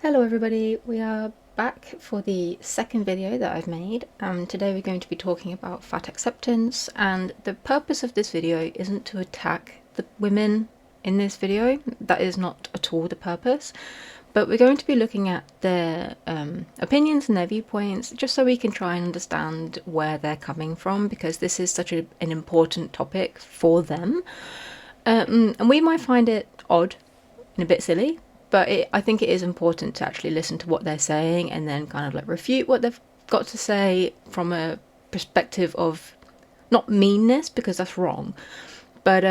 Hello everybody, we are back for the second video that I've made. Today we're going to be talking about fat acceptance, and the purpose of this video isn't to attack the women in this video. That is not at all the purpose, but we're going to be looking at their opinions and their viewpoints just so we can try and understand where they're coming from, because this is such an important topic for them. And we might find it odd and a bit silly, but I think it is important to actually listen to what they're saying and then kind of like refute what they've got to say from a perspective of not meanness, because that's wrong, but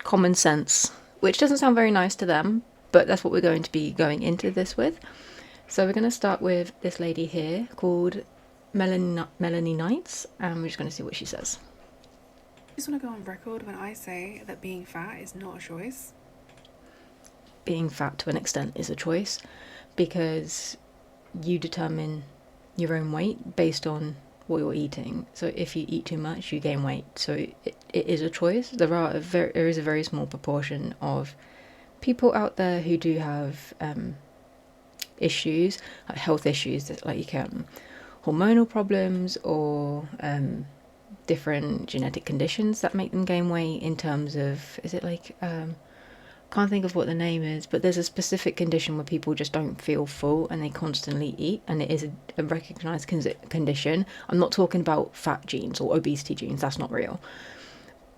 common sense, which doesn't sound very nice to them, but that's what we're going to be going into this with. So we're going to start with this lady here called Melanie Knights, and we're just going to see what she says. I just want to go on record when I say that being fat is not a choice. Being fat to an extent is a choice, because you determine your own weight based on what you're eating. So if you eat too much, you gain weight. So it is a choice. There is a very small proportion of people out there who do have issues, like health issues, like hormonal problems or different genetic conditions that make them gain weight. In terms of, is it like can't think of what the name is, but there's a specific condition where people just don't feel full and they constantly eat, and it is a recognized condition. I'm not talking about fat genes or obesity genes, that's not real.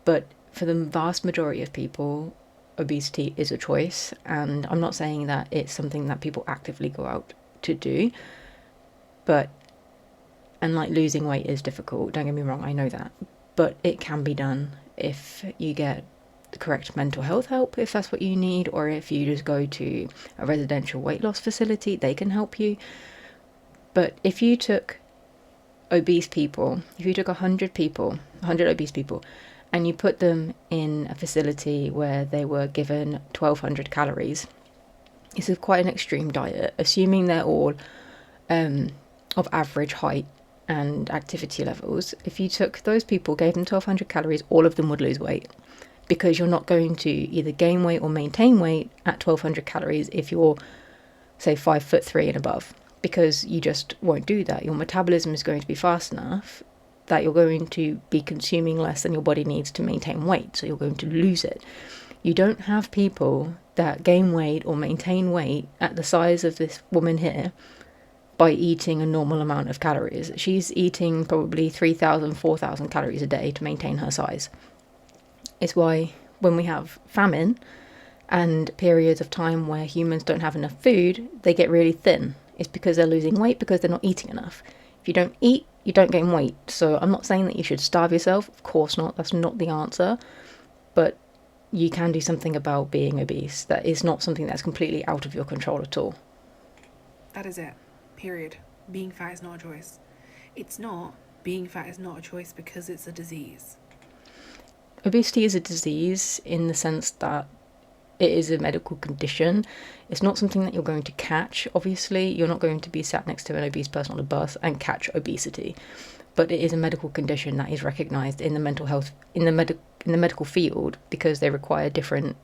But for the vast majority of people, obesity is a choice, and I'm not saying that it's something that people actively go out to do, and like losing weight is difficult, don't get me wrong, I know that, but it can be done if you get the correct mental health help, if that's what you need, or if you just go to a residential weight loss facility, they can help you. But if you took obese people, if you took 100 obese people, and you put them in a facility where they were given 1200 calories, this is quite an extreme diet, assuming they're all of average height and activity levels. If you took those people, gave them 1200 calories, all of them would lose weight, because you're not going to either gain weight or maintain weight at 1200 calories if you're, say, 5'3" and above, because you just won't do that. Your metabolism is going to be fast enough that you're going to be consuming less than your body needs to maintain weight, so you're going to lose it. You don't have people that gain weight or maintain weight at the size of this woman here by eating a normal amount of calories. She's eating probably 3,000, 4,000 calories a day to maintain her size. It's why when we have famine and periods of time where humans don't have enough food, they get really thin. It's because they're losing weight, because they're not eating enough. If you don't eat, you don't gain weight. So I'm not saying that you should starve yourself. Of course not. That's not the answer. But you can do something about being obese. That is not something that's completely out of your control at all. That is it. Period. Being fat is not a choice. It's not. Being fat is not a choice because it's a disease. Obesity is a disease in the sense that it is a medical condition. It's not something that you're going to catch. Obviously, you're not going to be sat next to an obese person on a bus and catch obesity, but it is a medical condition that is recognized in the mental health, in the medical field, because they require different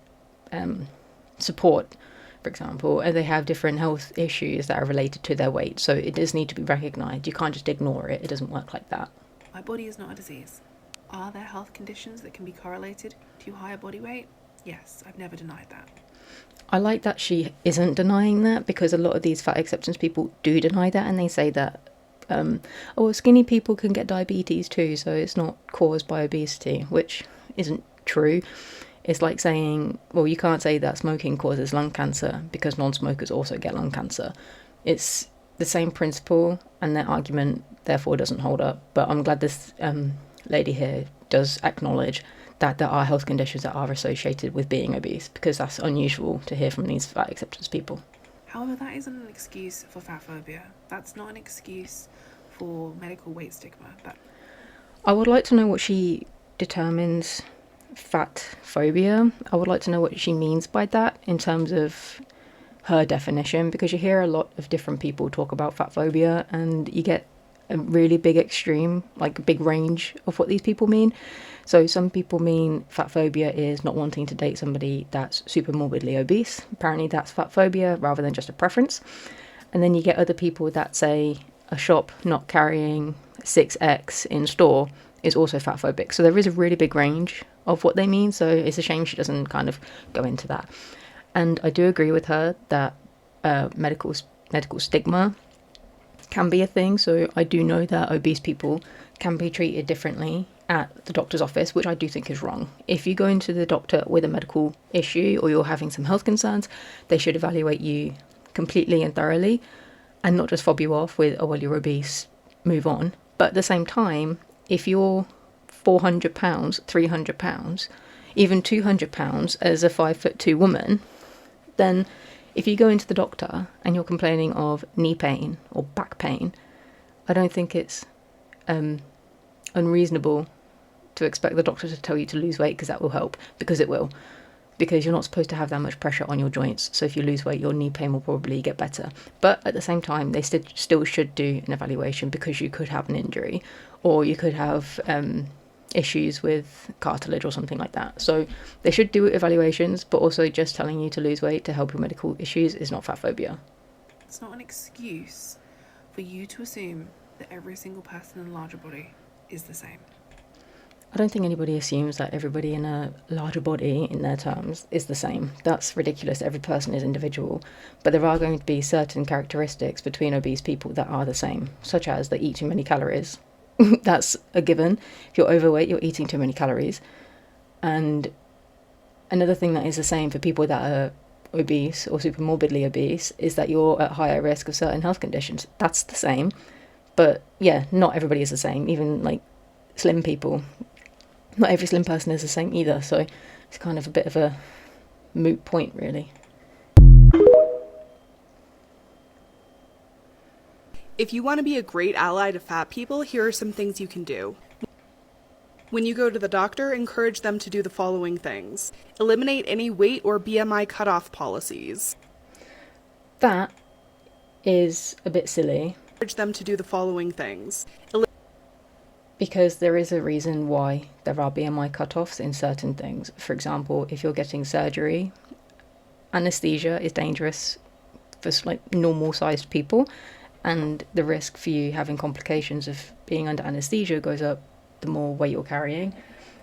support, for example, and they have different health issues that are related to their weight. So it does need to be recognized. You can't just ignore it. It doesn't work like that. My body is not a disease. Are there health conditions that can be correlated to higher body weight? Yes, I've never denied that. I like that she isn't denying that, because a lot of these fat acceptance people do deny that, and they say that skinny people can get diabetes too, so it's not caused by obesity, which isn't true. It's like saying, well, you can't say that smoking causes lung cancer because non-smokers also get lung cancer. It's the same principle, and their argument therefore doesn't hold up. But I'm glad this lady here does acknowledge that there are health conditions that are associated with being obese, because that's unusual to hear from these fat acceptance people. However, that isn't an excuse for fat phobia. That's not an excuse for medical weight stigma. I would like to know what she determines fat phobia. I would like to know what she means by that in terms of her definition, because you hear a lot of different people talk about fat phobia, and you get a really big extreme, like a big range of what these people mean. So some people mean fat phobia is not wanting to date somebody that's super morbidly obese. Apparently that's fat phobia rather than just a preference. And then you get other people that say a shop not carrying 6X in store is also fat phobic. So there is a really big range of what they mean. So it's a shame she doesn't kind of go into that. And I do agree with her that medical stigma can be a thing. So I do know that obese people can be treated differently at the doctor's office, which I do think is wrong. If you go into the doctor with a medical issue or you're having some health concerns, they should evaluate you completely and thoroughly and not just fob you off with, oh, well, you're obese, move on. But at the same time, if you're 400 pounds, 300 pounds, even 200 pounds as a 5'2" woman, then if you go into the doctor and you're complaining of knee pain or back pain, I don't think it's unreasonable to expect the doctor to tell you to lose weight, because that will help, because it will. Because you're not supposed to have that much pressure on your joints. So if you lose weight, your knee pain will probably get better. But at the same time, they still should do an evaluation, because you could have an injury or you could have issues with cartilage or something like that. So they should do evaluations, but also just telling you to lose weight to help your medical issues is not fat phobia. It's not an excuse for you to assume that every single person in a larger body is the same. I don't think anybody assumes that everybody in a larger body, in their terms, is the same. That's ridiculous. Every person is individual. But there are going to be certain characteristics between obese people that are the same, such as they eat too many calories. That's a given. If you're overweight, you're eating too many calories. And another thing that is the same for people that are obese or super morbidly obese is that you're at higher risk of certain health conditions. That's the same. But yeah, not everybody is the same. Even like slim people, not every slim person is the same either. So it's kind of a bit of a moot point, really. If you want to be a great ally to fat people, here are some things you can do. When you go to the doctor, encourage them to do the following things. Eliminate any weight or BMI cutoff policies. That is a bit silly. Encourage them to do the following things. Because there is a reason why there are BMI cutoffs in certain things. For example, if you're getting surgery, anesthesia is dangerous for like normal sized people, and the risk for you having complications of being under anesthesia goes up the more weight you're carrying.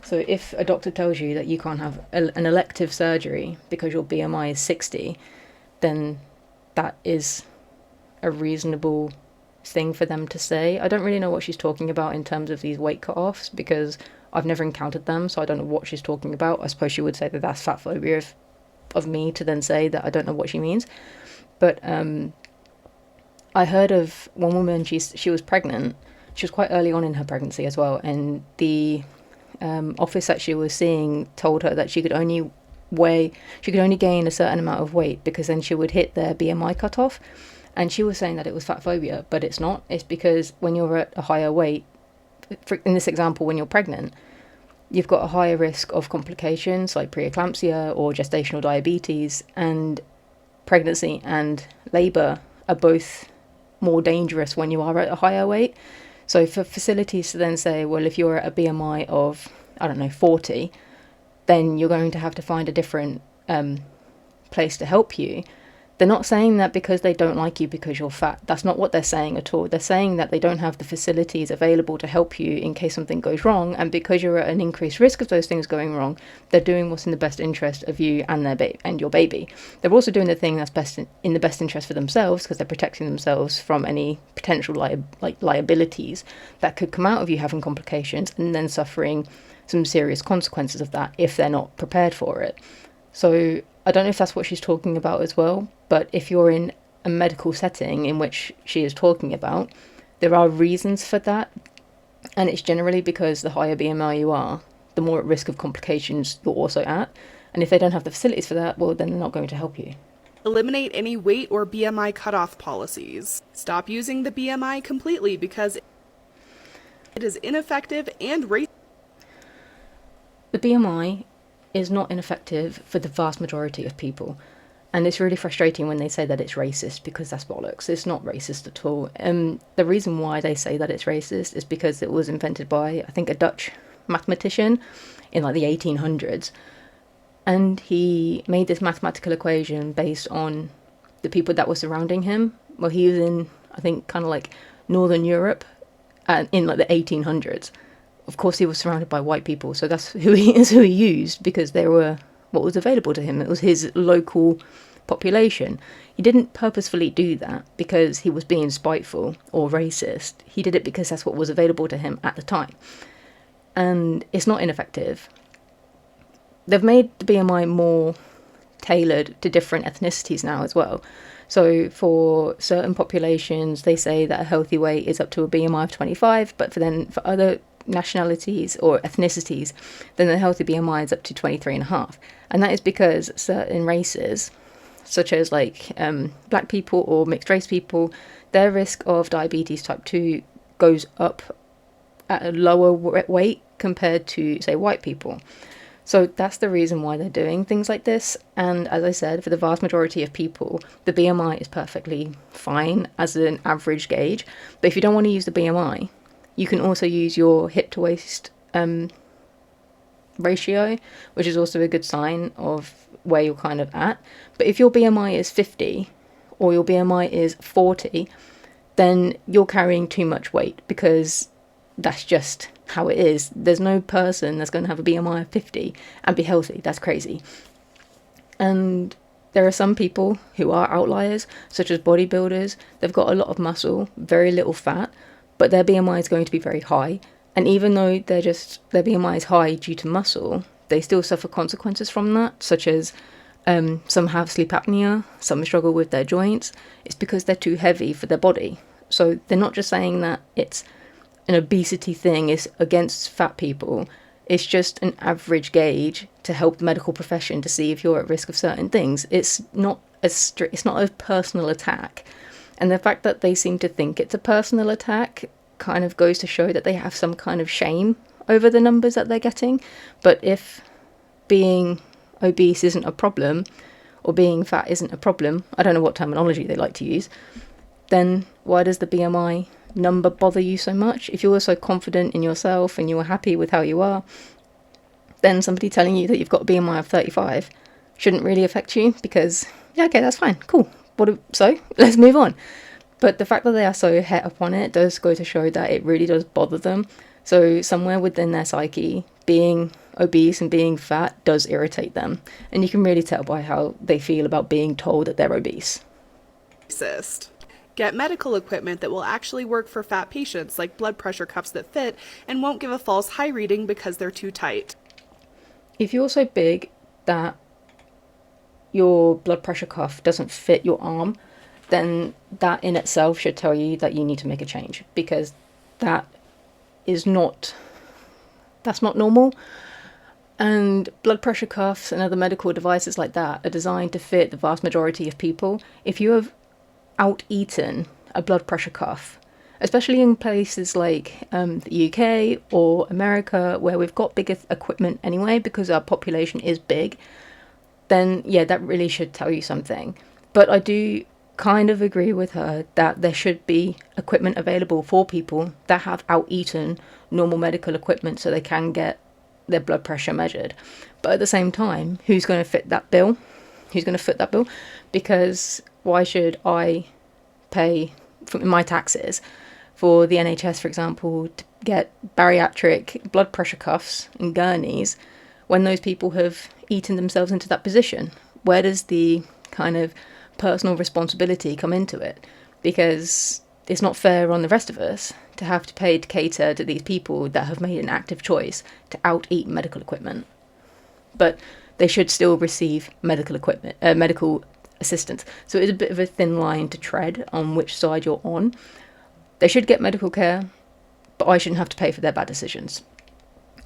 So if a doctor tells you that you can't have an elective surgery because your BMI is 60, then that is a reasonable thing for them to say. I don't really know what she's talking about in terms of these weight cut-offs, because I've never encountered them, so I don't know what she's talking about. I suppose she would say that that's fat phobia of me to then say that I don't know what she means. But I heard of one woman, she was pregnant. She was quite early on in her pregnancy as well, and the office that she was seeing told her that she could only gain a certain amount of weight because then she would hit their BMI cutoff. And she was saying that it was fat phobia, but it's not. It's because when you're at a higher weight, in this example, when you're pregnant, you've got a higher risk of complications like preeclampsia or gestational diabetes, and pregnancy and labour are both more dangerous when you are at a higher weight. So for facilities to then say, well, if you're at a BMI of, 40, then you're going to have to find a different place to help you. They're not saying that because they don't like you because you're fat. That's not what they're saying at all. They're saying that they don't have the facilities available to help you in case something goes wrong, and because you're at an increased risk of those things going wrong, they're doing what's in the best interest of you and and your baby. They're also doing the thing that's best in the best interest for themselves, because they're protecting themselves from any potential liabilities that could come out of you having complications and then suffering some serious consequences of that if they're not prepared for it. So I don't know if that's what she's talking about as well, but if you're in a medical setting in which she is talking about, there are reasons for that, and it's generally because the higher BMI you are, the more at risk of complications you're also at, and if they don't have the facilities for that, well, then they're not going to help you. Eliminate any weight or BMI cutoff policies. Stop using the BMI completely because it is ineffective and racist. The BMI is not ineffective for the vast majority of people. And it's really frustrating when they say that it's racist, because that's bollocks. It's not racist at all. The reason why they say that it's racist is because it was invented by, I think, a Dutch mathematician in like the 1800s. And he made this mathematical equation based on the people that were surrounding him. Well, he was in, I think, kind of like Northern Europe in like the 1800s. Of course, he was surrounded by white people, so that's who he used, because they were what was available to him. It was his local population. He didn't purposefully do that because he was being spiteful or racist. He did it because that's what was available to him at the time. And it's not ineffective. They've made the BMI more tailored to different ethnicities now as well. So for certain populations, they say that a healthy weight is up to a BMI of 25, but for other nationalities or ethnicities, then the healthy BMI is up to 23.5. And that is because certain races, such as like black people or mixed race people, their risk of diabetes type 2 goes up at a lower weight compared to, say, white people. So that's the reason why they're doing things like this. And as I said, for the vast majority of people, the BMI is perfectly fine as an average gauge. But if you don't want to use the BMI, you can also use your hip to waist ratio, which is also a good sign of where you're kind of at. But if your BMI is 50 or your BMI is 40, then you're carrying too much weight, because that's just how it is. There's no person that's going to have a BMI of 50 and be healthy. That's crazy. And there are some people who are outliers, such as bodybuilders. They've got a lot of muscle, very little fat, but their BMI is going to be very high. And even though their BMI is high due to muscle, they still suffer consequences from that, such as some have sleep apnea, some struggle with their joints. It's because they're too heavy for their body. So they're not just saying that it's an obesity thing is against fat people. It's just an average gauge to help the medical profession to see if you're at risk of certain things. It's not a personal attack. And the fact that they seem to think it's a personal attack kind of goes to show that they have some kind of shame over the numbers that they're getting. But if being obese isn't a problem, or being fat isn't a problem, I don't know what terminology they like to use, then why does the BMI number bother you so much? If you're so confident in yourself and you're happy with how you are, then somebody telling you that you've got a BMI of 35 shouldn't really affect you, because, yeah, okay, that's fine, cool. So let's move on. But the fact that they are so het upon it does go to show that it really does bother them. So somewhere within their psyche, being obese and being fat does irritate them. And you can really tell by how they feel about being told that they're obese. Get medical equipment that will actually work for fat patients, like blood pressure cuffs that fit and won't give a false high reading because they're too tight. If you're so big that your blood pressure cuff doesn't fit your arm, then that in itself should tell you that you need to make a change, because that's not normal. And blood pressure cuffs and other medical devices like that are designed to fit the vast majority of people. If you have out-eaten a blood pressure cuff, especially in places like the UK or America, where we've got bigger equipment anyway because our population is big, then yeah, that really should tell you something. But I do kind of agree with her that there should be equipment available for people that have out-eaten normal medical equipment so they can get their blood pressure measured. But at the same time, who's going to fit that bill? Because why should I pay from my taxes for the NHS, for example, to get bariatric blood pressure cuffs and gurneys when those people have eaten themselves into that position? Where does the kind of personal responsibility come into it? Because it's not fair on the rest of us to have to pay to cater to these people that have made an active choice to out-eat medical equipment. But they should still receive medical assistance. So it's a bit of a thin line to tread on which side you're on. They should get medical care, but I shouldn't have to pay for their bad decisions.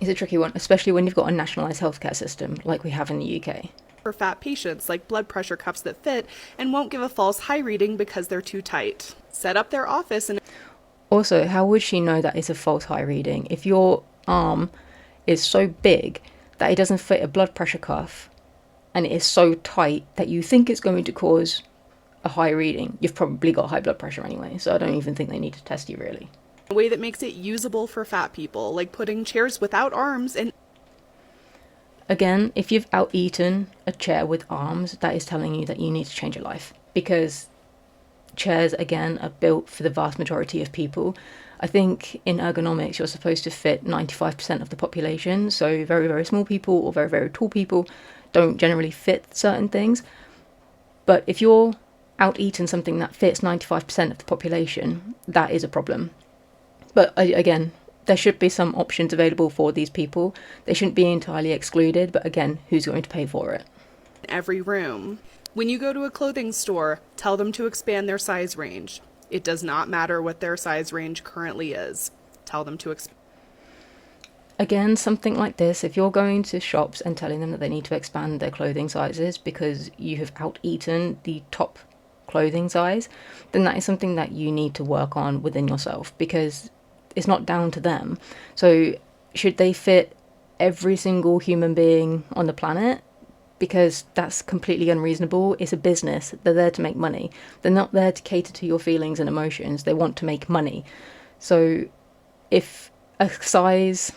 It's a tricky one, especially when you've got a nationalised healthcare system like we have in the UK. For fat patients, like blood pressure cuffs that fit and won't give a false high reading because they're too tight. Set up their office and... Also, how would she know that it's a false high reading? If your arm is so big that it doesn't fit a blood pressure cuff, and it is so tight that you think it's going to cause a high reading, you've probably got high blood pressure anyway, so I don't even think they need to test you really. A way that makes it usable for fat people, like putting chairs without arms in. Again, if you've out-eaten a chair with arms, that is telling you that you need to change your life, because chairs, again, are built for the vast majority of people. I think in ergonomics, you're supposed to fit 95% of the population, so very, very small people or very, very tall people don't generally fit certain things. But if you're out-eaten something that fits 95% of the population, that is a problem. But again, there should be some options available for these people. They shouldn't be entirely excluded, but again, who's going to pay for it? Every room. When you go to a clothing store, tell them to expand their size range. It does not matter what their size range currently is. Tell them to expand. Again, something like this, if you're going to shops and telling them that they need to expand their clothing sizes because you have out-eaten the top clothing size, then that is something that you need to work on within yourself, because it's not down to them. So should they fit every single human being on the planet? Because that's completely unreasonable. It's a business. They're there to make money. They're not there to cater to your feelings and emotions. They want to make money. So if a size,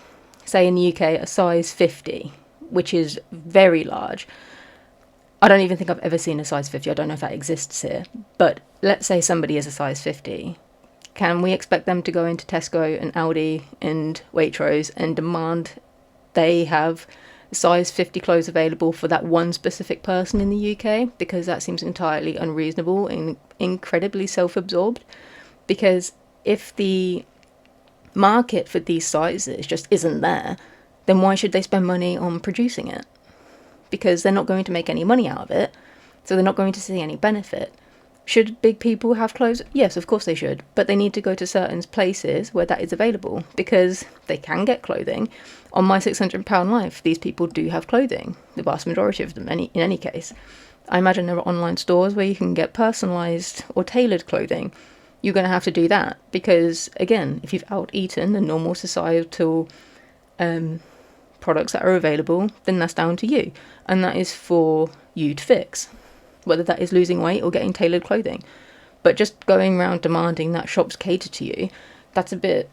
say in the UK, a size 50, which is very large, I don't even think I've ever seen a size 50. I don't know if that exists here. But let's say somebody is a size 50. Can we expect them to go into Tesco and Aldi and Waitrose and demand they have size 50 clothes available for that one specific person in the UK? Because that seems entirely unreasonable and incredibly self-absorbed. Because if the market for these sizes just isn't there, then why should they spend money on producing it? Because they're not going to make any money out of it, so they're not going to see any benefit. Should big people have clothes? Yes, of course they should, but they need to go to certain places where that is available, because they can get clothing. On My £600 Life, these people do have clothing, the vast majority of them in any case. I imagine there are online stores where you can get personalised or tailored clothing. You're going to have to do that, because again, if you've out-eaten the normal societal products that are available, then that's down to you, and that is for you to fix, whether that is losing weight or getting tailored clothing. But just going around demanding that shops cater to you, that's a bit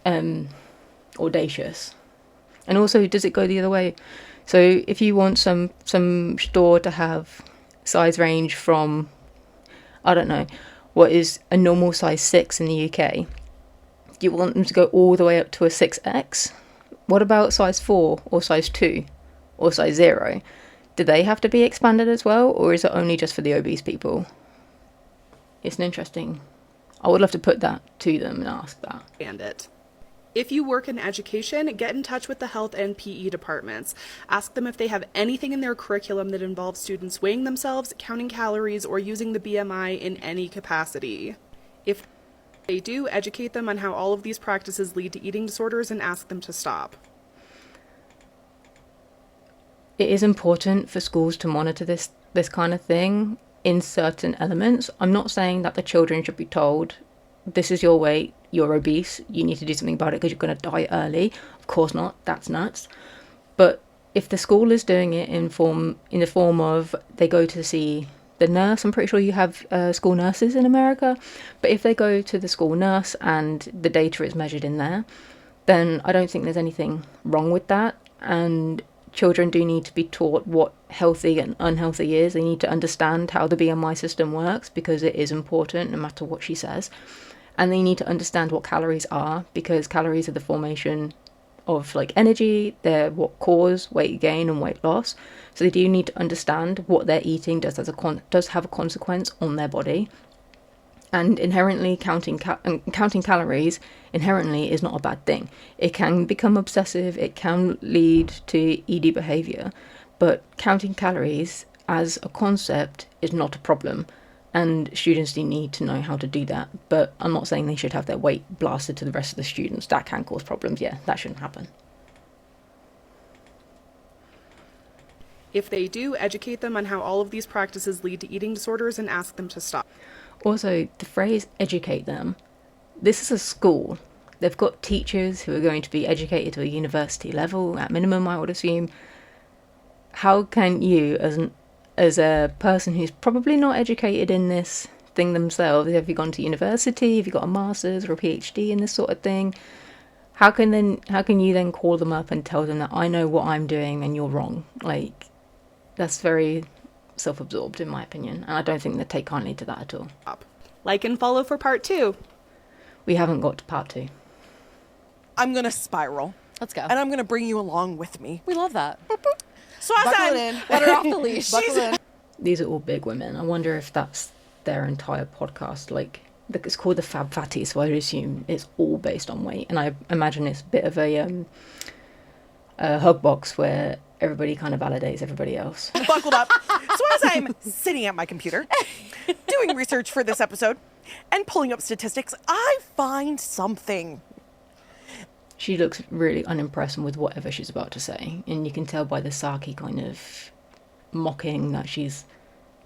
audacious. And also, does it go the other way? So if you want some store to have size range from, I don't know, what is a normal size 6 in the UK, you want them to go all the way up to a 6X? What about size 4 or size 2 or size 0? Do they have to be expanded as well, or is it only just for the obese people? It's an interesting... I would love to put that to them and ask that. And it. If you work in education, get in touch with the health and PE departments. Ask them if they have anything in their curriculum that involves students weighing themselves, counting calories, or using the BMI in any capacity. If they do, educate them on how all of these practices lead to eating disorders and ask them to stop. It is important for schools to monitor this kind of thing in certain elements. I'm not saying that the children should be told, this is your weight, you're obese, you need to do something about it because you're going to die early. Of course not, that's nuts. But if the school is doing it in the form of they go to see the nurse, I'm pretty sure you have school nurses in America, but if they go to the school nurse and the data is measured in there, then I don't think there's anything wrong with that. And children do need to be taught what healthy and unhealthy is. They need to understand how the BMI system works, because it is important no matter what she says. And they need to understand what calories are, because calories are the formation of like energy. They're what cause weight gain and weight loss. So they do need to understand what they're eating does have a consequence on their body. And inherently counting calories inherently is not a bad thing. It can become obsessive, it can lead to ED behaviour, but counting calories as a concept is not a problem, and students do need to know how to do that. But I'm not saying they should have their weight blasted to the rest of the students. That can cause problems, yeah, that shouldn't happen. If they do, educate them on how all of these practices lead to eating disorders and ask them to stop. Also, the phrase educate them, this is a school. They've got teachers who are going to be educated to a university level, at minimum, I would assume. How can you, as as a person who's probably not educated in this thing themselves, have you gone to university, have you got a master's or a PhD in this sort of thing, how can you then call them up and tell them that I know what I'm doing and you're wrong? Like, that's very self-absorbed in my opinion, and I don't think they take kindly to that at all. Like and follow for part 2. We haven't got to part 2. I'm going to spiral. Let's go. And I'm going to bring you along with me. We love that. So as Buckle it I'm... in. Let her off the leash. Buckle in. These are all big women. I wonder if that's their entire podcast. Like, it's called the Fab Fatty, so I would assume it's all based on weight. And I imagine it's a bit of a hug box where everybody kind of validates everybody else. buckled up. So as I'm sitting at my computer, doing research for this episode, and pulling up statistics, I find something. She looks really unimpressed with whatever she's about to say, and you can tell by the Saki kind of mocking that she's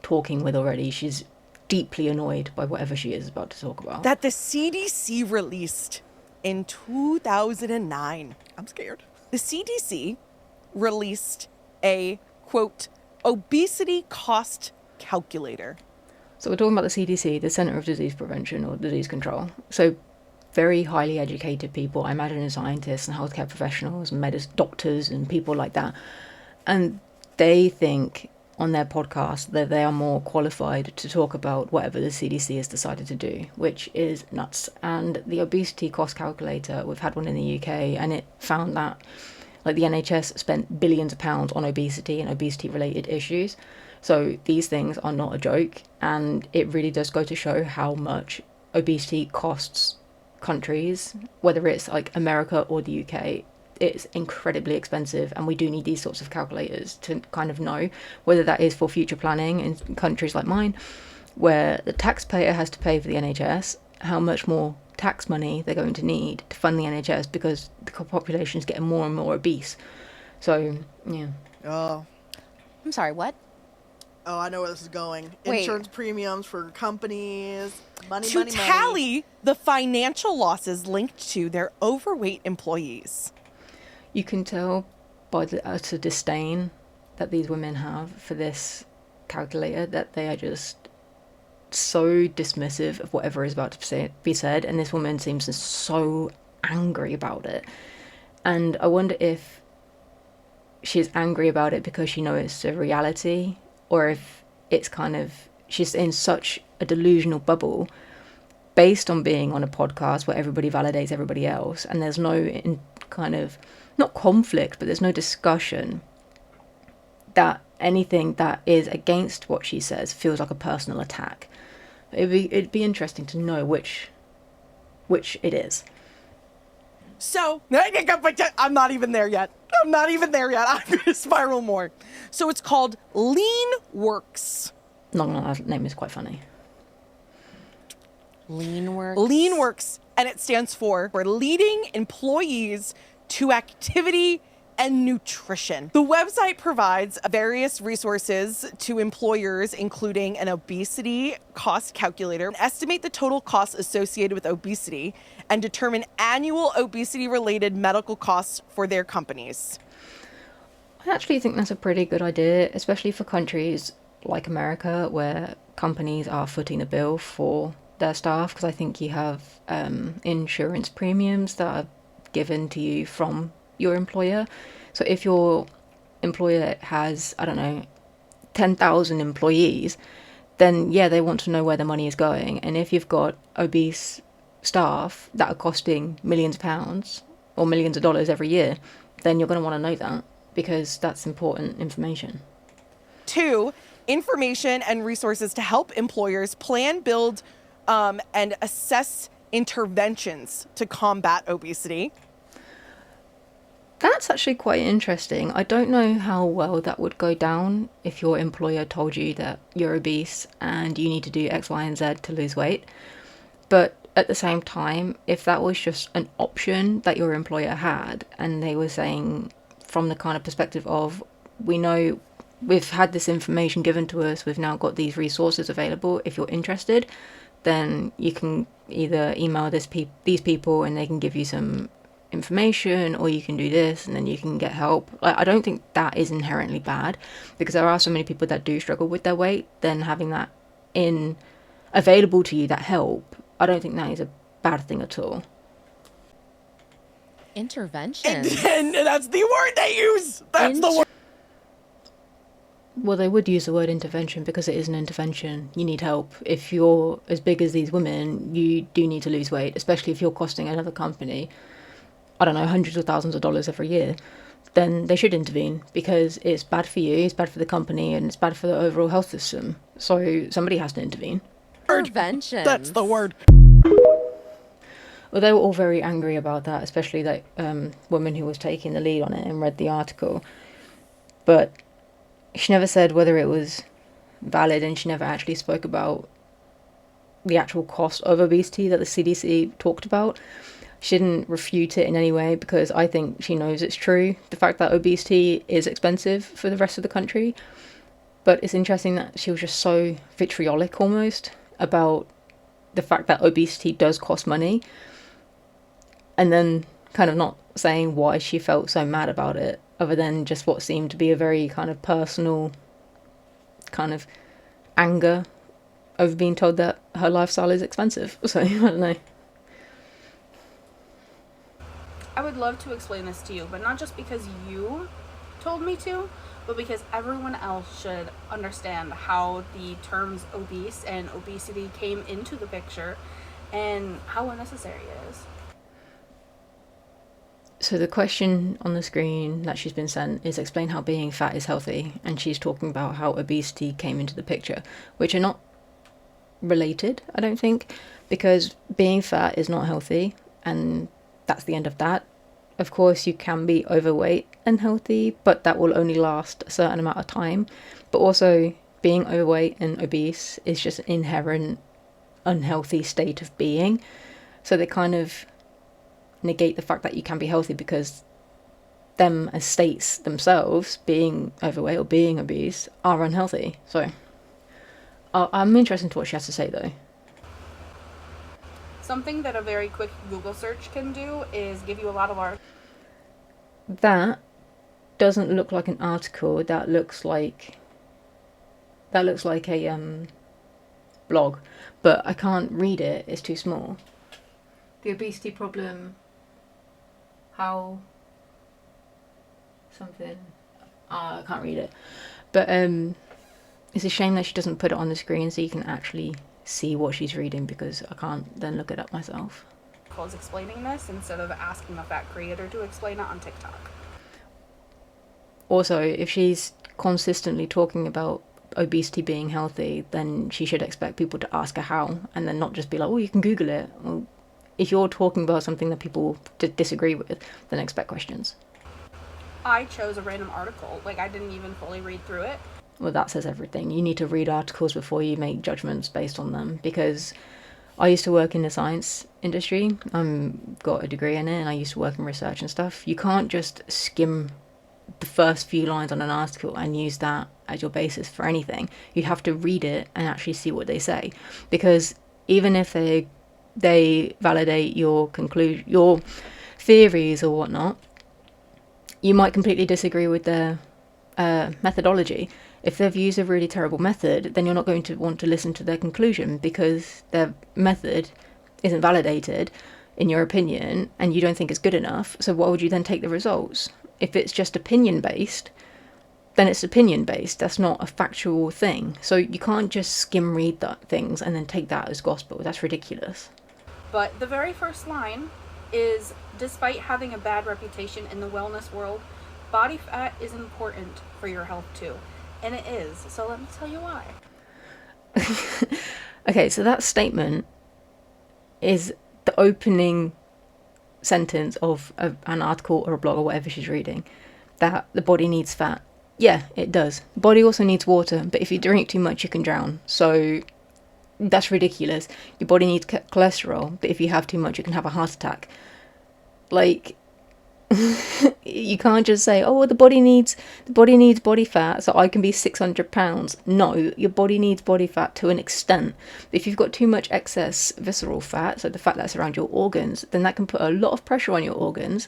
talking with already. She's deeply annoyed by whatever she is about to talk about. That the CDC released in 2009. I'm scared. The CDC released a, quote, obesity cost calculator. So we're talking about the CDC, the Center of Disease Prevention or Disease Control. So very highly educated people, I imagine scientists and healthcare professionals and doctors and people like that. And they think on their podcast that they are more qualified to talk about whatever the CDC has decided to do, which is nuts. And the obesity cost calculator, we've had one in the UK, and it found that like the NHS spent billions of pounds on obesity and obesity related issues. So these things are not a joke, and it really does go to show how much obesity costs countries, whether it's like America or the UK. It's incredibly expensive, and we do need these sorts of calculators to kind of know whether that is for future planning in countries like mine, where the taxpayer has to pay for the NHS, how much more tax money they're going to need to fund the NHS because the population is getting more and more obese. So, yeah. Oh, I'm sorry, what? I know where this is going. Wait. Insurance premiums for companies, money, To money, tally the financial losses linked to their overweight employees. You can tell by the utter disdain that these women have for this calculator that they are just so dismissive of whatever is about to be said, and this woman seems so angry about it. And I wonder if she's angry about it because she knows it's a reality, or if it's kind of she's in such a delusional bubble based on being on a podcast where everybody validates everybody else, and there's no kind of not conflict, but there's no discussion, that anything that is against what she says feels like a personal attack. It'd be interesting to know which it is. So, I'm not even there yet. I'm going to spiral more. So it's called LeanWorks. Not gonna lie, that name is quite funny. LeanWorks. LeanWorks, and it stands for Leading Employees to Activity and Nutrition. The website provides various resources to employers, including an obesity cost calculator, estimate the total costs associated with obesity, and determine annual obesity-related medical costs for their companies. I actually think that's a pretty good idea, especially for countries like America where companies are footing the bill for their staff, because I think you have insurance premiums that are given to you from your employer. So if your employer has, 10,000 employees, then yeah, they want to know where the money is going. And if you've got obese staff that are costing millions of pounds or millions of dollars every year, then you're going to want to know that, because that's important information. 2, information and resources to help employers plan, build, and assess interventions to combat obesity. That's actually quite interesting. I don't know how well that would go down if your employer told you that you're obese and you need to do X, Y, and Z to lose weight. But at the same time, if that was just an option that your employer had, and they were saying from the kind of perspective of, we know we've had this information given to us, we've now got these resources available, if you're interested, then you can either email these people and they can give you some information, or you can do this and then you can get help. Like, I don't think that is inherently bad, because there are so many people that do struggle with their weight. Then having that in available to you, that help, I don't think that is a bad thing at all. Intervention. And that's the word they use. That's the word. Well, they would use the word intervention because it is an intervention. You need help. If you're as big as these women, you do need to lose weight, especially if you're costing another company, I don't know, hundreds of thousands of dollars every year. Then they should intervene, because it's bad for you, it's bad for the company, and it's bad for the overall health system. So somebody has to intervene. Intervention. That's the word. Well, they were all very angry about that, especially that woman who was taking the lead on it and read the article. But she never said whether it was valid, and she never actually spoke about the actual cost of obesity that the CDC talked about. She didn't refute it in any way, because I think she knows it's true. The fact that obesity is expensive for the rest of the country. But it's interesting that she was just so vitriolic almost about the fact that obesity does cost money, and then kind of not saying why she felt so mad about it, other than just what seemed to be a very kind of personal kind of anger over being told that her lifestyle is expensive. So I don't know. I would love to explain this to you, but not just because you told me to, but because everyone else should understand how the terms obese and obesity came into the picture and how unnecessary it is. So the question on the screen that she's been sent is explain how being fat is healthy, and she's talking about how obesity came into the picture, which are not related, I don't think, because being fat is not healthy, and that's the end of that. Of course, you can be overweight and healthy, but that will only last a certain amount of time. But also, being overweight and obese is just an inherent unhealthy state of being. So they kind of negate the fact that you can be healthy, because them as states themselves, being overweight or being obese, are unhealthy. So I'm interested to what she has to say, though. Something that a very quick Google search can do is give you a lot of our. That doesn't look like an article. That looks like a blog, but I can't read it. It's too small. The obesity problem. How something. I can't read it, but it's a shame that she doesn't put it on the screen so you can actually see what she's reading, because I can't then look it up myself. Explaining this instead of asking the fat creator to explain it on TikTok. Also, if she's consistently talking about obesity being healthy, then she should expect people to ask her how, and then not just be like, oh, you can Google it. Well, if you're talking about something that people disagree with, then expect questions. I chose a random article. Like, I didn't even fully read through it. Well, that says everything. You need to read articles before you make judgments based on them, because I used to work in the science industry. Got a degree in it, and I used to work in research and stuff. You can't just skim the first few lines on an article and use that as your basis for anything. You have to read it and actually see what they say, because even if they validate your conclusion, your theories or whatnot, you might completely disagree with their methodology. If they've used a really terrible method, then you're not going to want to listen to their conclusion, because their method isn't validated in your opinion and you don't think it's good enough. So why would you then take the results? If it's just opinion based, then it's opinion based. That's not a factual thing. So you can't just skim read things and then take that as gospel. That's ridiculous. But the very first line is, despite having a bad reputation in the wellness world, body fat is important for your health too. And it is. So let me tell you why. Okay, so that statement is the opening sentence of an article or a blog or whatever she's reading, that the body needs fat. Yeah, it does. The body also needs water, but if you drink too much, you can drown. So that's ridiculous. Your body needs cholesterol, but if you have too much, you can have a heart attack. Like, You can't just say, oh, well, the body needs body fat, so I can be 600 pounds. No, your body needs body fat to an extent. If you've got too much excess visceral fat, so the fat that's around your organs, then that can put a lot of pressure on your organs,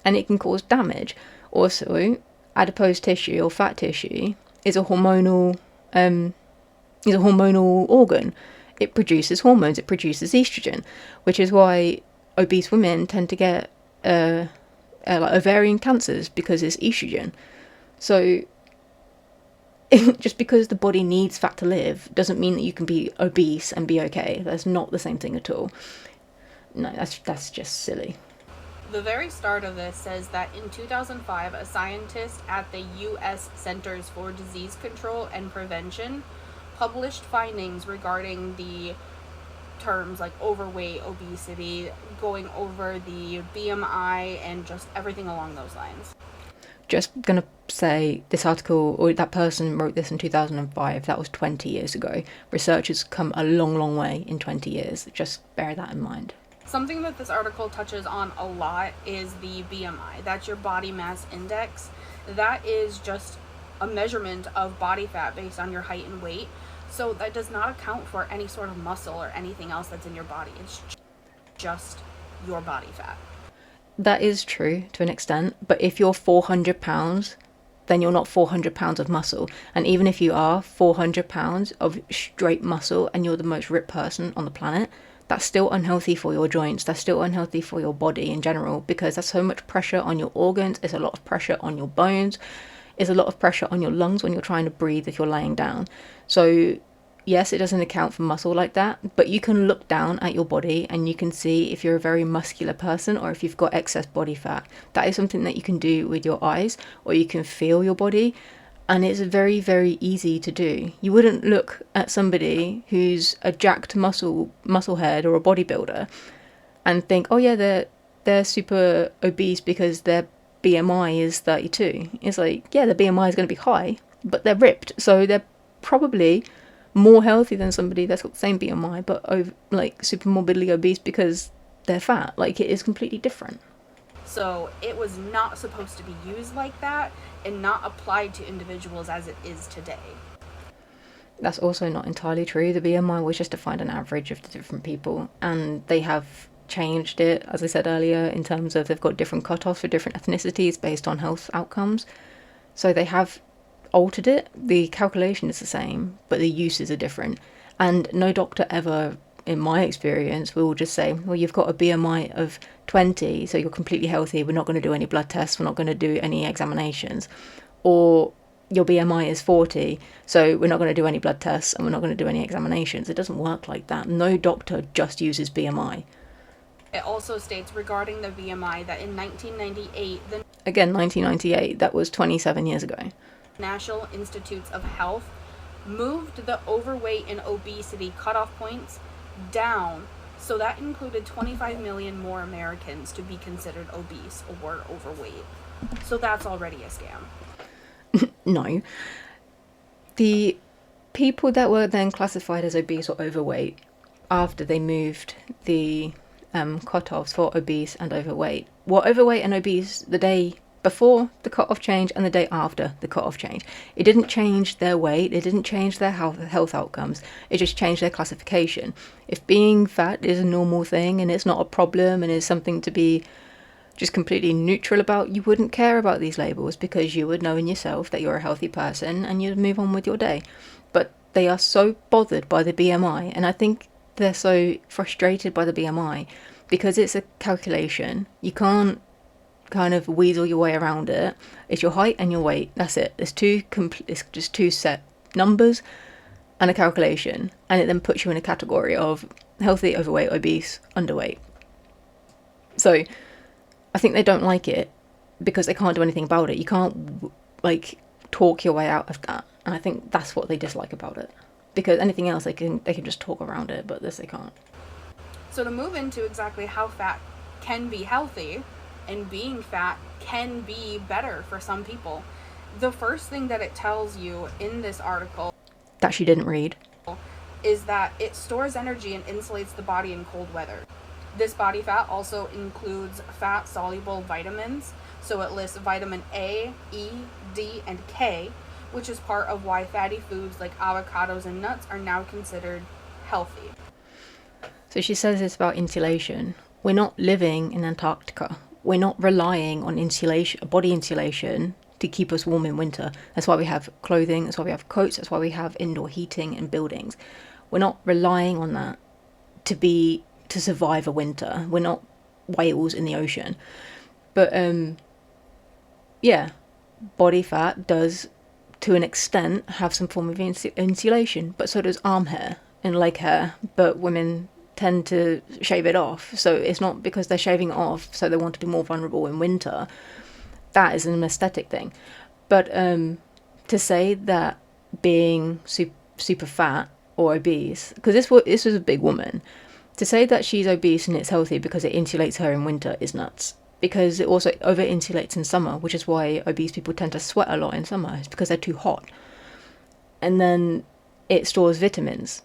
and it can cause damage. Also, adipose tissue or fat tissue is a hormonal organ. It produces hormones. It produces estrogen, which is why obese women tend to get like ovarian cancers, because it's estrogen. So just because the body needs fat to live doesn't mean that you can be obese and be okay. That's not the same thing at all. No, that's just silly. The very start of this says that in 2005, a scientist at the U.S. Centers for Disease Control and Prevention published findings regarding the terms like overweight, obesity, going over the BMI, and just everything along those lines. Just gonna say, this article, or that person wrote this in 2005. That was 20 years ago. Research has come a long, long way in 20 years. Just bear that in mind. Something that this article touches on a lot is the BMI. That's your body mass index. That is just a measurement of body fat based on your height and weight. So that does not account for any sort of muscle or anything else that's in your body. It's just your body fat. That is true to an extent, but if you're 400 pounds, then you're not 400 pounds of muscle. And even if you are 400 pounds of straight muscle and you're the most ripped person on the planet, that's still unhealthy for your joints. That's still unhealthy for your body in general, because there's so much pressure on your organs. It's a lot of pressure on your bones. It's a lot of pressure on your lungs when you're trying to breathe if you're laying down. So yes, it doesn't account for muscle like that, but you can look down at your body and you can see if you're a very muscular person or if you've got excess body fat. That is something that you can do with your eyes, or you can feel your body, and it's very, very easy to do. You wouldn't look at somebody who's a jacked muscle head or a bodybuilder and think, oh yeah, they're super obese because their BMI is 32. It's like, yeah, the BMI is going to be high, but they're ripped, so they're probably more healthy than somebody that's got the same BMI but super morbidly obese because they're fat. Like, it is completely different. So it was not supposed to be used like that and not applied to individuals as it is today. That's also not entirely true. The BMI was just to find an average of the different people, and they have changed it, as I said earlier, in terms of they've got different cutoffs for different ethnicities based on health outcomes. So they have altered it. The calculation is the same, but the uses are different. And no doctor ever, in my experience, will just say, well, you've got a BMI of 20, so you're completely healthy. We're not going to do any blood tests. We're not going to do any examinations. Or your BMI is 40, so we're not going to do any blood tests and we're not going to do any examinations. It doesn't work like that. No doctor just uses BMI. It also states regarding the BMI that in 1998, Again, 1998, that was 27 years ago. National Institutes of Health moved the overweight and obesity cutoff points down, so that included 25 million more Americans to be considered obese or overweight. So that's already a scam. No. The people that were then classified as obese or overweight after they moved the cutoffs for obese and overweight were overweight and obese the day before the cutoff change and the day after the cutoff change. It didn't change their weight, it didn't change their health outcomes, it just changed their classification. If being fat is a normal thing and it's not a problem and is something to be just completely neutral about, you wouldn't care about these labels, because you would know in yourself that you're a healthy person and you'd move on with your day. But they are so bothered by the BMI, and I think they're so frustrated by the BMI because it's a calculation. You can't kind of weasel your way around it. It's your height and your weight. That's it. It's just two set numbers and a calculation, and it then puts you in a category of healthy, overweight, obese, underweight. So I think they don't like it because they can't do anything about it. You can't talk your way out of that, and I think that's what they dislike about it. Because anything else they can just talk around it, but this they can't. So to move into exactly how fat can be healthy and being fat can be better for some people, the first thing that it tells you in this article that she didn't read is that it stores energy and insulates the body in cold weather. This body fat also includes fat-soluble vitamins, So it lists vitamin A, E, D, and K, which is part of why fatty foods like avocados and nuts are now considered healthy. So she says it's about insulation. We're not living in Antarctica. We're not relying on insulation, body insulation, to keep us warm in winter. That's why we have clothing, that's why we have coats, that's why we have indoor heating in buildings. We're not relying on that to survive a winter. We're not whales in the ocean. But yeah, body fat does to an extent have some form of insulation, but so does arm hair and leg hair. But women tend to shave it off, so it's not because they're shaving it off so they want to be more vulnerable in winter. That is an aesthetic thing. But to say that being super fat or obese, because this was a big woman, to say that she's obese and it's healthy because it insulates her in winter is nuts. Because it also over insulates in summer, which is why obese people tend to sweat a lot in summer. It's because they're too hot. And then it stores vitamins.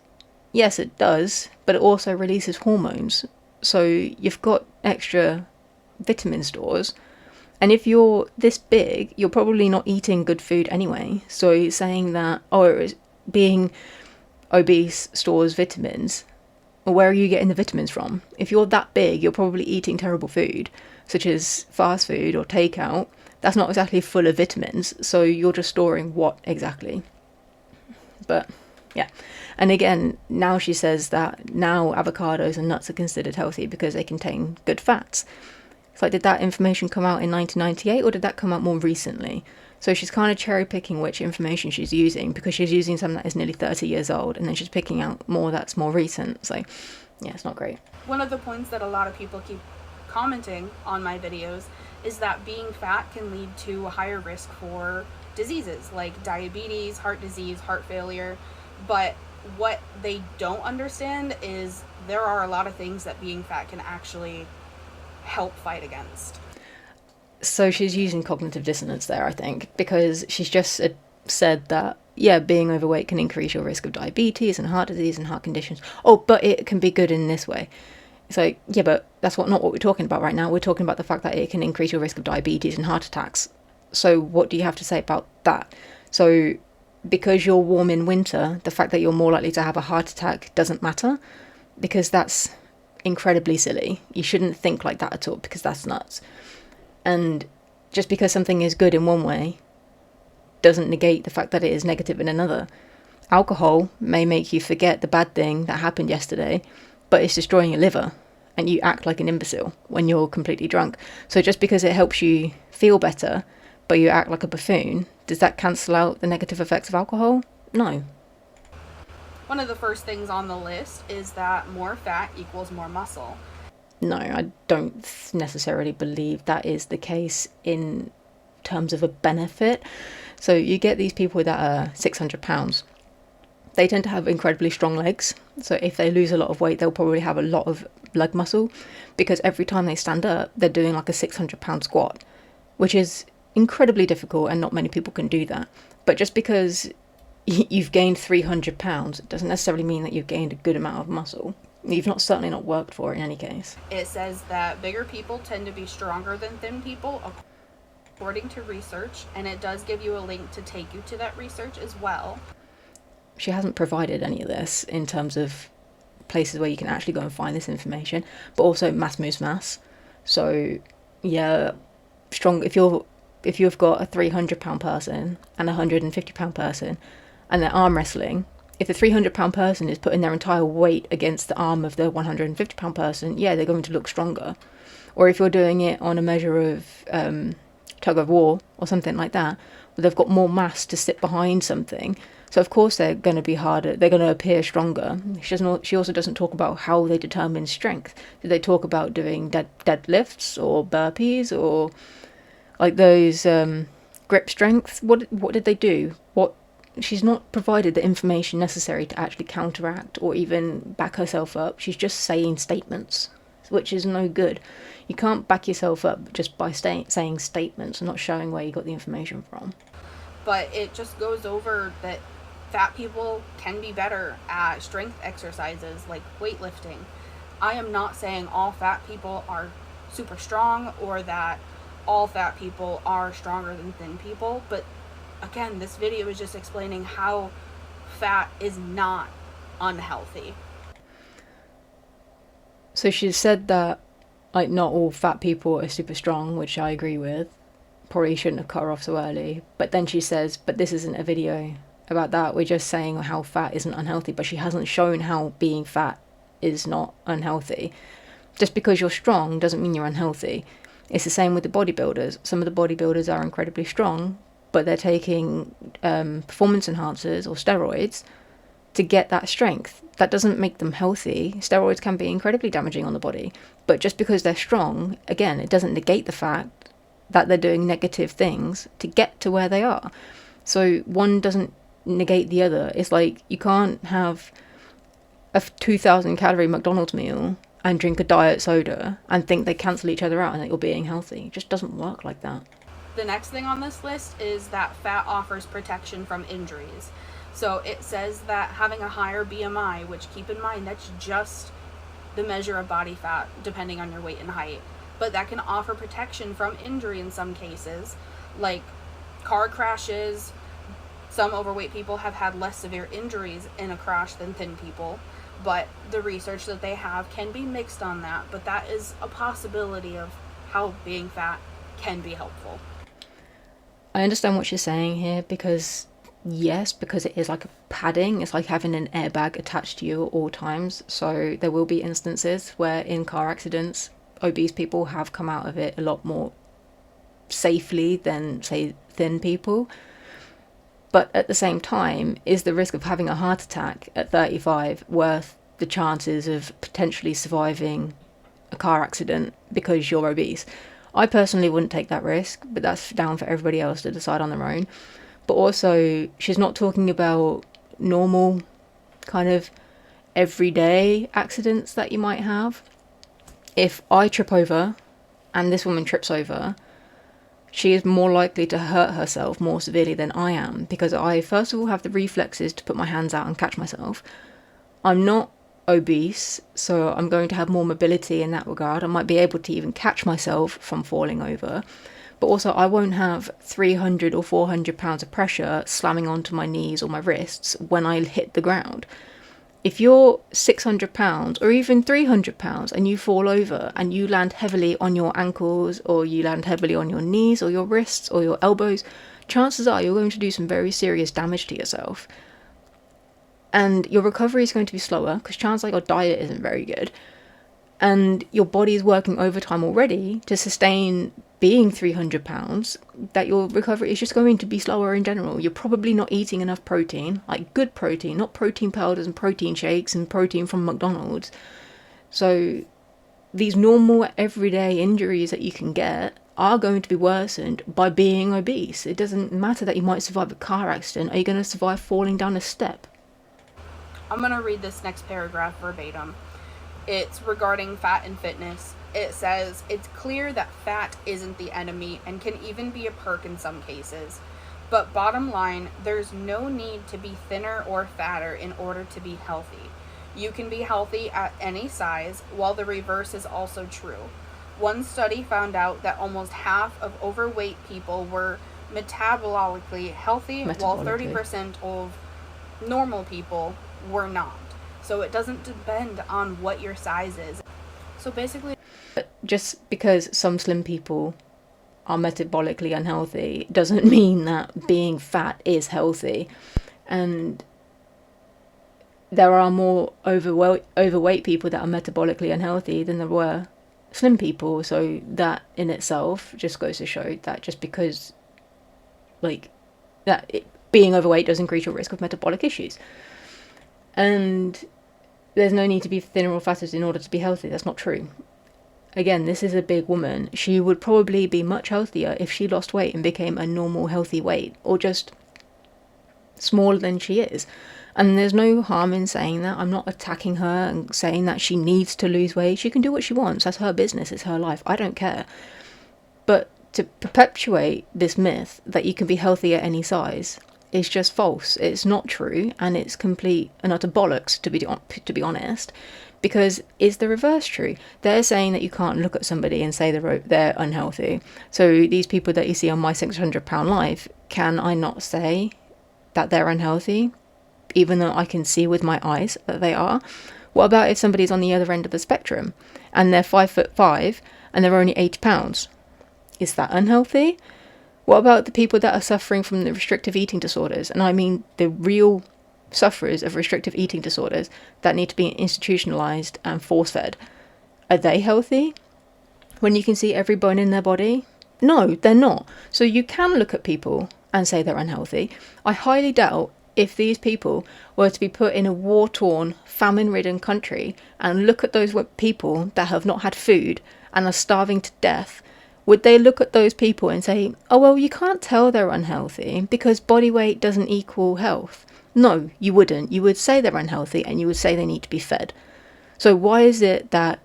Yes, it does, but it also releases hormones. So you've got extra vitamin stores. And if you're this big, you're probably not eating good food anyway. So saying that, being obese stores vitamins, well, where are you getting the vitamins from? If you're that big, you're probably eating terrible food, such as fast food or takeout. That's not exactly full of vitamins, so you're just storing what exactly? But yeah. And again, now she says that now avocados and nuts are considered healthy because they contain good fats. It's like, did that information come out in 1998 or did that come out more recently? So she's kind of cherry picking which information she's using, because she's using something that is nearly 30 years old and then she's picking out more that's more recent. So yeah, it's not great. One of the points that a lot of people keep commenting on my videos is that being fat can lead to a higher risk for diseases like diabetes, heart disease, heart failure. But what they don't understand is there are a lot of things that being fat can actually help fight against. So she's using cognitive dissonance there, I think, because she's just said that, yeah, being overweight can increase your risk of diabetes and heart disease and heart conditions. Oh, but it can be good in this way. It's like, yeah, but that's not what we're talking about right now. We're talking about the fact that it can increase your risk of diabetes and heart attacks. So what do you have to say about that? So because you're warm in winter, the fact that you're more likely to have a heart attack doesn't matter, because that's incredibly silly. You shouldn't think like that at all, because that's nuts. And just because something is good in one way doesn't negate the fact that it is negative in another. Alcohol may make you forget the bad thing that happened yesterday, but it's destroying your liver, and you act like an imbecile when you're completely drunk. So just because it helps you feel better, but you act like a buffoon, does that cancel out the negative effects of alcohol? No. One of the first things on the list is that more fat equals more muscle. No, I don't necessarily believe that is the case in terms of a benefit. So you get these people that are 600 pounds. They tend to have incredibly strong legs. So if they lose a lot of weight, they'll probably have a lot of leg muscle, because every time they stand up, they're doing like a 600-pound squat, which is incredibly difficult and not many people can do that. But just because you've gained 300 pounds, it doesn't necessarily mean that you've gained a good amount of muscle. You've certainly not worked for it in any case. It says that bigger people tend to be stronger than thin people, according to research, and it does give you a link to take you to that research as well. She hasn't provided any of this in terms of places where you can actually go and find this information, but also mass moves mass. So yeah, strong. If you've got a 300-pound person and a 150-pound person and they're arm wrestling, if the 300-pound person is putting their entire weight against the arm of the 150-pound person, yeah, they're going to look stronger. Or if you're doing it on a measure of tug of war or something like that, where they've got more mass to sit behind something, so of course they're going to be harder, they're going to appear stronger. She also doesn't talk about how they determine strength. Do they talk about doing deadlifts or burpees or like those grip strength? What did they do? She's not provided the information necessary to actually counteract or even back herself up. She's just saying statements, which is no good. You can't back yourself up just by saying statements and not showing where you got the information from. But it just goes over that fat people can be better at strength exercises like weightlifting. I am not saying all fat people are super strong or that all fat people are stronger than thin people, but again, this video is just explaining how fat is not unhealthy. So she said that, like, not all fat people are super strong, which I agree with. Probably shouldn't have cut her off so early. But then she says, but this isn't a video about that. We're just saying how fat isn't unhealthy, but she hasn't shown how being fat is not unhealthy. Just because you're strong doesn't mean you're unhealthy. It's the same with the bodybuilders. Some of the bodybuilders are incredibly strong, but they're taking performance enhancers or steroids to get that strength. That doesn't make them healthy. Steroids can be incredibly damaging on the body, but just because they're strong, again, it doesn't negate the fact that they're doing negative things to get to where they are. So one doesn't negate the other. It's like you can't have a 2,000 calorie McDonald's meal and drink a diet soda and think they cancel each other out and that you're being healthy. It just doesn't work like that. The next thing on this list is that fat offers protection from injuries. So it says that having a higher BMI, which, keep in mind, that's just the measure of body fat depending on your weight and height, but that can offer protection from injury in some cases, like car crashes. Some overweight people have had less severe injuries in a crash than thin people, but the research that they have can be mixed on that, but that is a possibility of how being fat can be helpful. I understand what she's saying here, because yes, because it is like a padding. It's like having an airbag attached to you at all times. So there will be instances where in car accidents, obese people have come out of it a lot more safely than, say, thin people. But at the same time, is the risk of having a heart attack at 35 worth the chances of potentially surviving a car accident because you're obese? I personally wouldn't take that risk, but that's down for everybody else to decide on their own. But also, she's not talking about normal, kind of everyday accidents that you might have. If I trip over and this woman trips over, she is more likely to hurt herself more severely than I am, because I, first of all, have the reflexes to put my hands out and catch myself. I'm not obese, so I'm going to have more mobility in that regard. I might be able to even catch myself from falling over. But also, I won't have 300 or 400 pounds of pressure slamming onto my knees or my wrists when I hit the ground. If you're 600 pounds or even 300 pounds and you fall over and you land heavily on your ankles, or you land heavily on your knees or your wrists or your elbows, chances are you're going to do some very serious damage to yourself. And your recovery is going to be slower because chances are your diet isn't very good. And your body is working overtime already to sustain being 300 pounds, that your recovery is just going to be slower in general. You're probably not eating enough protein, like good protein, not protein powders and protein shakes and protein from McDonald's. So these normal everyday injuries that you can get are going to be worsened by being obese. It doesn't matter that you might survive a car accident. Are you going to survive falling down a step? I'm going to read this next paragraph verbatim. It's regarding fat and fitness. It says, it's clear that fat isn't the enemy and can even be a perk in some cases. But bottom line, there's no need to be thinner or fatter in order to be healthy. You can be healthy at any size, while the reverse is also true. One study found out that almost half of overweight people were metabolically healthy, while 30% of normal people were not. So it doesn't depend on what your size is. So basically, just because some slim people are metabolically unhealthy doesn't mean that being fat is healthy. And there are more overweight people that are metabolically unhealthy than there were slim people. So that in itself just goes to show that just because, like, being overweight does increase your risk of metabolic issues. And there's no need to be thinner or fatter in order to be healthy. That's not true. Again, this is a big woman. She would probably be much healthier if she lost weight and became a normal healthy weight, or just smaller than she is. And there's no harm in saying that. I'm not attacking her and saying that she needs to lose weight. She can do what she wants. That's her business. It's her life. I don't care. But to perpetuate this myth that you can be healthy at any size is just false. It's not true, and it's complete and utter bollocks, to be honest, Because is the reverse true? They're saying that you can't look at somebody and say they're unhealthy. So these people that you see on My 600 Pound Life, can I not say that they're unhealthy, even though I can see with my eyes that they are? What about if somebody's on the other end of the spectrum and they're 5'5" and they're only 80 pounds? Is that unhealthy? What about the people that are suffering from the restrictive eating disorders? And I mean the real sufferers of restrictive eating disorders that need to be institutionalized and force-fed. Are they healthy when you can see every bone in their body? No, they're not. So you can look at people and say they're unhealthy. I highly doubt if these people were to be put in a war-torn, famine-ridden country and look at those people that have not had food and are starving to death, would they look at those people and say, oh, well, you can't tell they're unhealthy because body weight doesn't equal health? No, you wouldn't. You would say they're unhealthy and you would say they need to be fed. So why is it that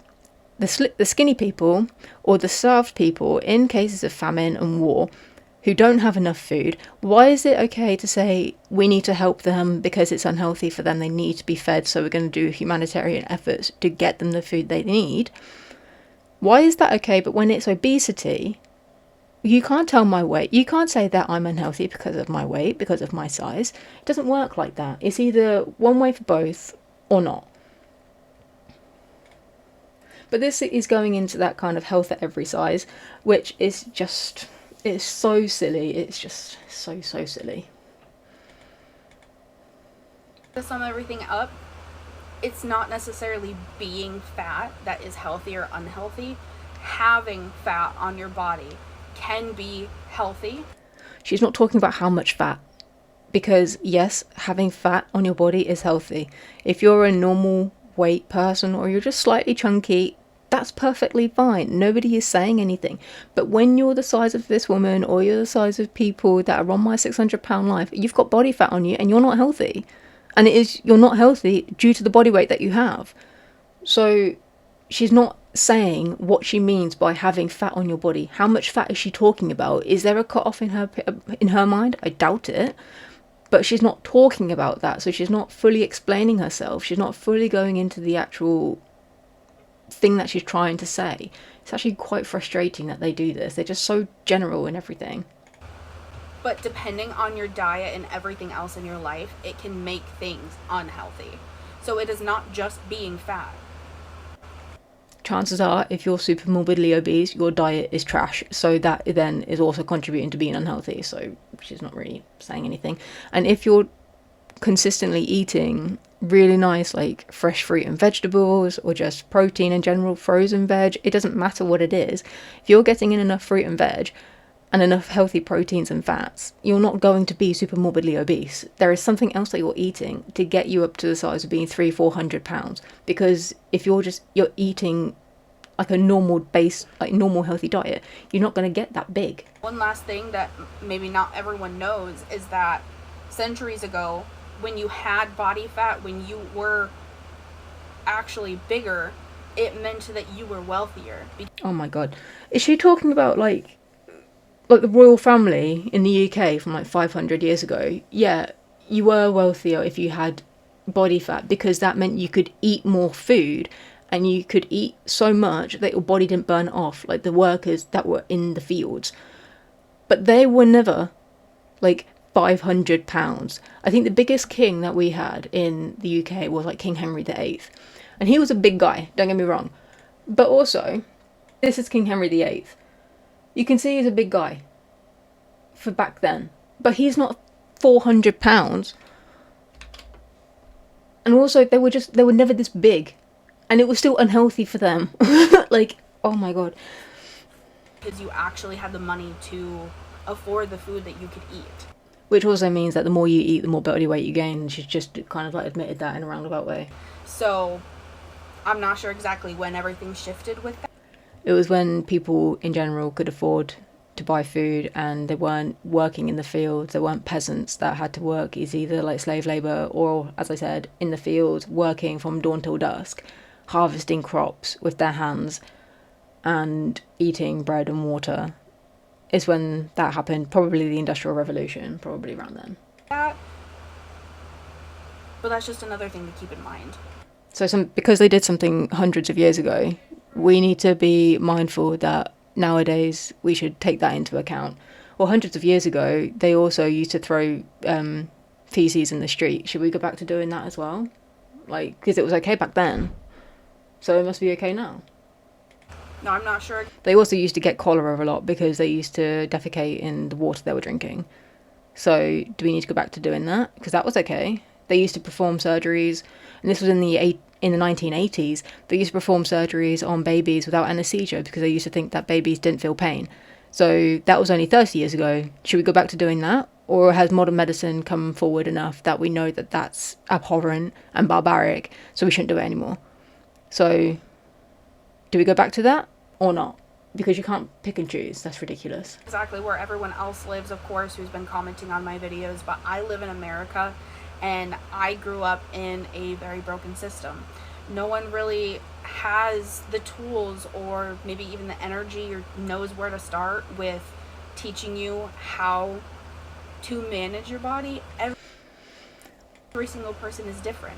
the skinny people or the starved people in cases of famine and war who don't have enough food, why is it okay to say we need to help them because it's unhealthy for them, they need to be fed, so we're going to do humanitarian efforts to get them the food they need? Why is that okay? But when it's obesity, you can't tell my weight. You can't say that I'm unhealthy because of my weight, because of my size. It doesn't work like that. It's either one way for both or not. But this is going into that kind of health at every size, which is just, it's so silly. It's just so silly. To sum everything up, it's not necessarily being fat that is healthy or unhealthy. Having fat on your body can be healthy. She's not talking about how much fat, because yes, having fat on your body is healthy. If you're a normal weight person or you're just slightly chunky, that's perfectly fine. Nobody is saying anything. But when you're the size of this woman, or you're the size of people that are on My 600 Pound Life, you've got body fat on you and you're not healthy. And you're not healthy due to the body weight that you have. So she's not saying what she means by having fat on your body. How much fat is she talking about? Is there a cut-off in her mind? I doubt it. But she's not talking about that. So she's not fully explaining herself. She's not fully going into the actual thing that she's trying to say. It's actually quite frustrating that they do this. They're just so general in everything. But depending on your diet and everything else in your life, it can make things unhealthy. So it is not just being fat. Chances are, if you're super morbidly obese, your diet is trash. So that then is also contributing to being unhealthy. So she's not really saying anything. And if you're consistently eating really nice, like fresh fruit and vegetables, or just protein in general, frozen veg, it doesn't matter what it is. If you're getting in enough fruit and veg, and enough healthy proteins and fats, you're not going to be super morbidly obese. There is something else that you're eating to get you up to the size of being 300-400 pounds. Because if you're eating like a normal normal healthy diet, you're not going to get that big. One last thing that maybe not everyone knows is that centuries ago, when you had body fat, when you were actually bigger, it meant that you were wealthier. Oh my god. Is she talking about like the royal family in the UK from like 500 years ago? Yeah, you were wealthier if you had body fat, because that meant you could eat more food and you could eat so much that your body didn't burn off, like the workers that were in the fields. But they were never like 500 pounds. I think the biggest king that we had in the UK was like King Henry VIII. And he was a big guy, don't get me wrong. But also, this is King Henry VIII. You can see he's a big guy for back then, but he's not 400 pounds. And also, they were never this big, and it was still unhealthy for them. Like, oh my god. Because you actually had the money to afford the food that you could eat. Which also means that the more you eat, the more body weight you gain. And she's just kind of like admitted that in a roundabout way. So, I'm not sure exactly when everything shifted with that. It was when people in general could afford to buy food and they weren't working in the fields. There weren't peasants that had to work. It's either like slave labour or, as I said, in the fields, working from dawn till dusk, harvesting crops with their hands and eating bread and water. Is when that happened. Probably the Industrial Revolution, probably around then. But that's just another thing to keep in mind. So because they did something hundreds of years ago, we need to be mindful that nowadays we should take that into account. Well, hundreds of years ago, they also used to throw feces in the street. Should we go back to doing that as well? Like, because it was okay back then, so it must be okay now. No, I'm not sure. They also used to get cholera a lot because they used to defecate in the water they were drinking. So do we need to go back to doing that? Because that was okay. They used to perform surgeries, and this was in the 1980s. They used to perform surgeries on babies without anesthesia because they used to think that babies didn't feel pain. So that was only 30 years ago. Should we go back to doing that? Or has modern medicine come forward enough that we know that that's abhorrent and barbaric, so we shouldn't do it anymore? So do we go back to that or not? Because you can't pick and choose. That's ridiculous. Exactly where everyone else lives, of course, who's been commenting on my videos, but I live in America and I grew up in a very broken system. No one really has the tools or maybe even the energy or knows where to start with teaching you how to manage your body. Every single person is different.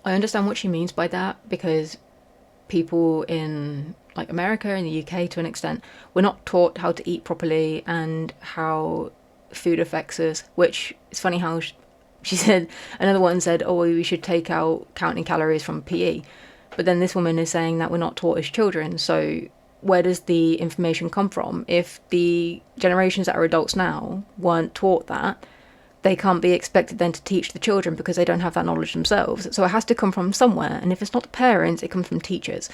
I understand what she means by that, because people in like America and the UK to an extent, we're not taught how to eat properly and how food affects us, which is funny how she said, another one said, oh, we should take out counting calories from PE. But then this woman is saying that we're not taught as children. So where does the information come from? If the generations that are adults now weren't taught that, they can't be expected then to teach the children because they don't have that knowledge themselves. So it has to come from somewhere. And if it's not the parents, it comes from teachers.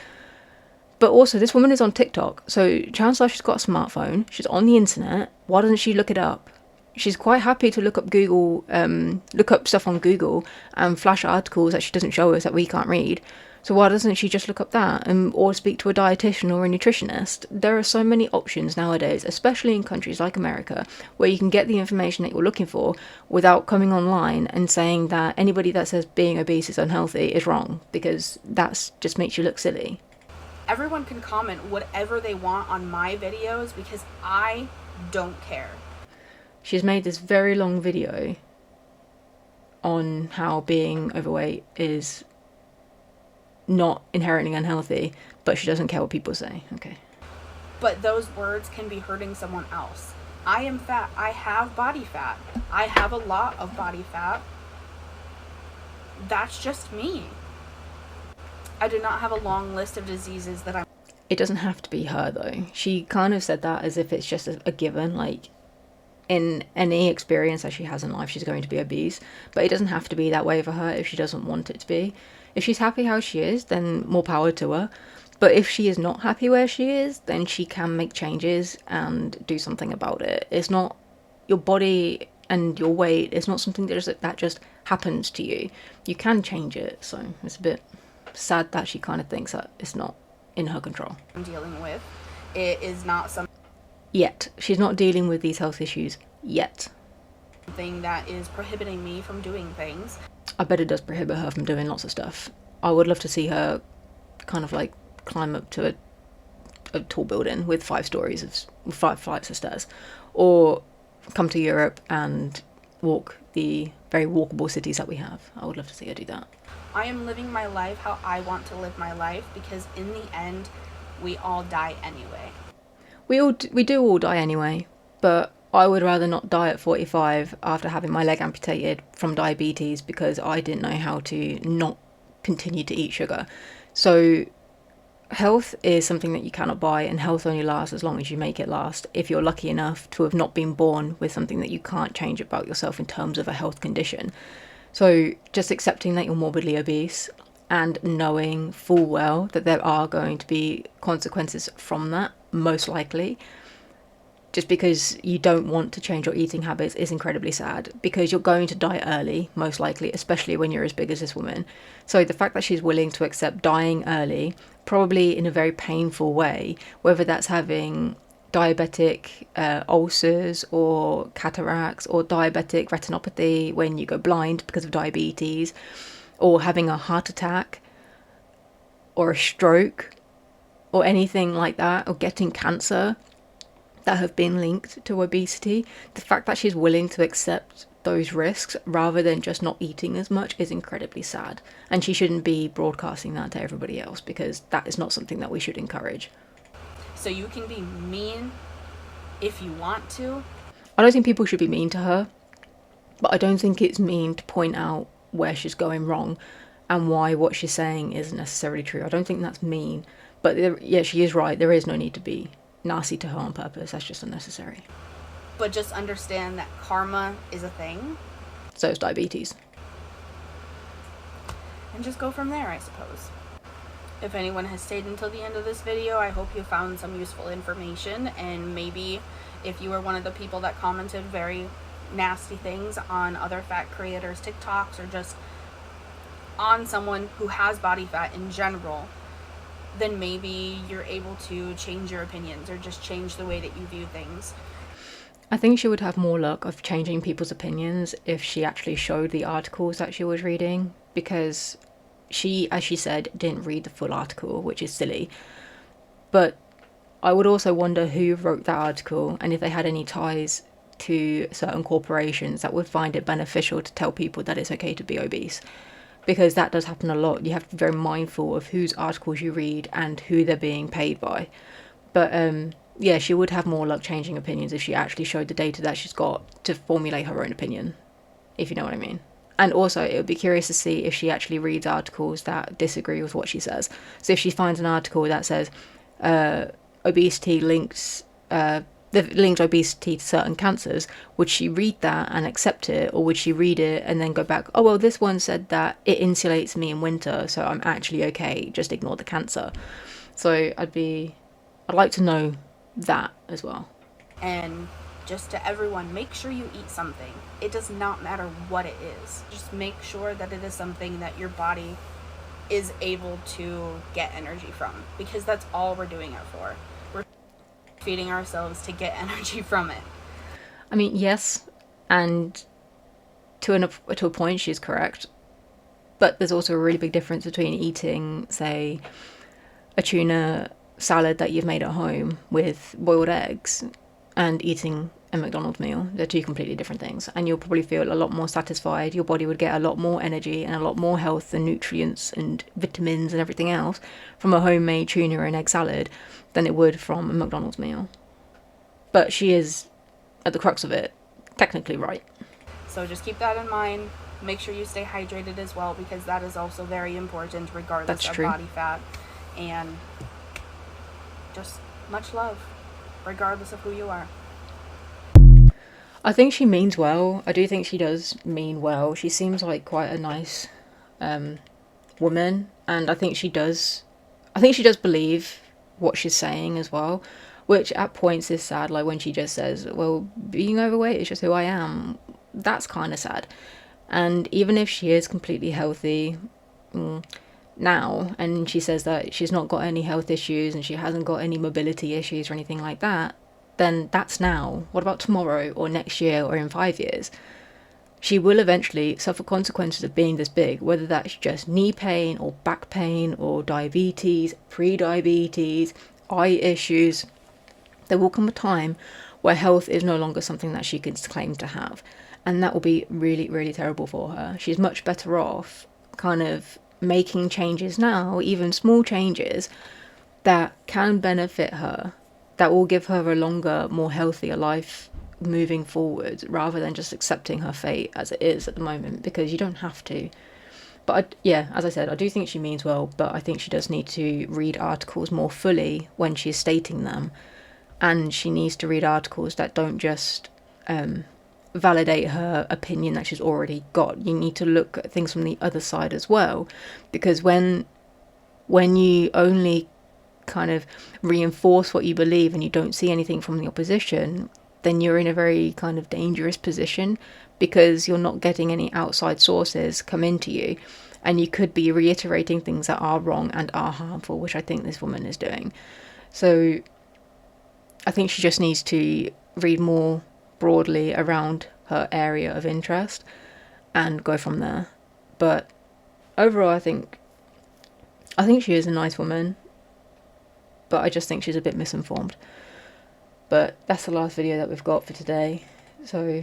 But also, this woman is on TikTok. So chances are she's got a smartphone. She's on the internet. Why doesn't she look it up? She's quite happy to look up look up stuff on Google and flash articles that she doesn't show us that we can't read. So why doesn't she just look up that or speak to a dietitian or a nutritionist? There are so many options nowadays, especially in countries like America, where you can get the information that you're looking for without coming online and saying that anybody that says being obese is unhealthy is wrong, because that just makes you look silly. Everyone can comment whatever they want on my videos because I don't care. She's made this very long video on how being overweight is not inherently unhealthy, but she doesn't care what people say. Okay. But those words can be hurting someone else. I am fat. I have body fat. I have a lot of body fat. That's just me. I do not have a long list of diseases that I'm... It doesn't have to be her, though. She kind of said that as if it's just a given, like in any experience that she has in life, she's going to be obese. But it doesn't have to be that way for her if she doesn't want it to be. If she's happy how she is, then more power to her. But if she is not happy where she is, then she can make changes and do something about it. It's not your body and your weight. It's not something that just happens to you. You can change it. So it's a bit sad that she kind of thinks that it's not in her control. dealing with. It is not Yet. She's not dealing with these health issues yet. something that is prohibiting me from doing things. I bet it does prohibit her from doing lots of stuff. I would love to see her kind of like climb up to a tall building with 5 flights of stairs, or come to Europe and walk the very walkable cities that we have. I would love to see her do that. I am living my life how I want to live my life because in the end, we all die anyway. We do all die anyway, but I would rather not die at 45 after having my leg amputated from diabetes because I didn't know how to not continue to eat sugar. So health is something that you cannot buy, and health only lasts as long as you make it last. If you're lucky enough to have not been born with something that you can't change about yourself in terms of a health condition. So just accepting that you're morbidly obese and knowing full well that there are going to be consequences from that, most likely. Just because you don't want to change your eating habits is incredibly sad, because you're going to die early, most likely, especially when you're as big as this woman. So the fact that she's willing to accept dying early, probably in a very painful way, whether that's having diabetic ulcers or cataracts, or diabetic retinopathy when you go blind because of diabetes, or having a heart attack or a stroke or anything like that, or getting cancer, that have been linked to obesity. The fact that she's willing to accept those risks rather than just not eating as much is incredibly sad. And she shouldn't be broadcasting that to everybody else, because that is not something that we should encourage. So you can be mean if you want to. I don't think people should be mean to her, but I don't think it's mean to point out where she's going wrong and why what she's saying isn't necessarily true. I don't think that's mean. But yeah, she is right. There is no need to be nasty to her on purpose. That's just unnecessary. But just understand that karma is a thing. So is diabetes. And just go from there, I suppose. If anyone has stayed until the end of this video, I hope you found some useful information. And maybe if you were one of the people that commented very nasty things on other fat creators' TikToks, or just on someone who has body fat in general, then maybe you're able to change your opinions or just change the way that you view things. I think she would have more luck of changing people's opinions if she actually showed the articles that she was reading, because she, as she said, didn't read the full article, which is silly. But I would also wonder who wrote that article and if they had any ties to certain corporations that would find it beneficial to tell people that it's okay to be obese. Because that does happen a lot. You have to be very mindful of whose articles you read and who they're being paid by. But yeah, she would have more luck changing opinions if she actually showed the data that she's got to formulate her own opinion, if you know what I mean. And also, it would be curious to see if she actually reads articles that disagree with what she says. So if she finds an article that says obesity links obesity to certain cancers, would she read that and accept it, or would she read it and then go back, oh well, this one said that it insulates me in winter, so I'm actually okay, just ignore the cancer. So I'd like to know that as well. And just to everyone, make sure you eat something. It does not matter what it is. Just make sure that it is something that your body is able to get energy from, because that's all we're doing it for. We're feeding ourselves to get energy from it. I mean, yes, and to a point she's correct, but there's also a really big difference between eating, say, a tuna salad that you've made at home with boiled eggs and eating a McDonald's meal. They're two completely different things, and you'll probably feel a lot more satisfied. Your body would get a lot more energy and a lot more health and nutrients and vitamins and everything else from a homemade tuna and egg salad than it would from a McDonald's meal. But she is, at the crux of it, technically right. So just keep that in mind. Make sure you stay hydrated as well, because that is also very important regardless of body fat. And just much love, regardless of who you are. I think she means well. I do think she does mean well. She seems like quite a nice woman, and I think she does believe what she's saying as well, which at points is sad. Like when she just says, well, being overweight is just who I am. That's kind of sad. And even if she is completely healthy now, and she says that she's not got any health issues and she hasn't got any mobility issues or anything like that, then that's now. What about tomorrow or next year or in 5 years? She will eventually suffer consequences of being this big, whether that's just knee pain or back pain or diabetes, pre-diabetes, eye issues. There will come a time where health is no longer something that she can claim to have, and that will be really, really terrible for her. She's much better off kind of making changes now, even small changes that can benefit her, that will give her a longer, more healthier life moving forward, rather than just accepting her fate as it is at the moment, because you don't have to. But yeah, as I said, I do think she means well, but I think she does need to read articles more fully when she's stating them, and she needs to read articles that don't just validate her opinion that she's already got. You need to look at things from the other side as well, because when you only kind of reinforce what you believe and you don't see anything from the opposition, then you're in a very kind of dangerous position, because you're not getting any outside sources come into you, and you could be reiterating things that are wrong and are harmful, which I think this woman is doing. So I think she just needs to read more broadly around her area of interest and go from there. But overall, I think she is a nice woman, but I just think she's a bit misinformed. But that's the last video that we've got for today. So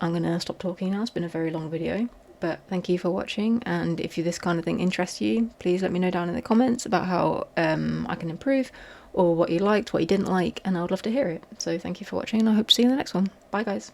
I'm gonna stop talking now. It's been a very long video, but thank you for watching, and if this kind of thing interests you, please let me know down in the comments about how I can improve, or what you liked, what you didn't like, and I would love to hear it. So thank you for watching, and I hope to see you in the next one. Bye guys.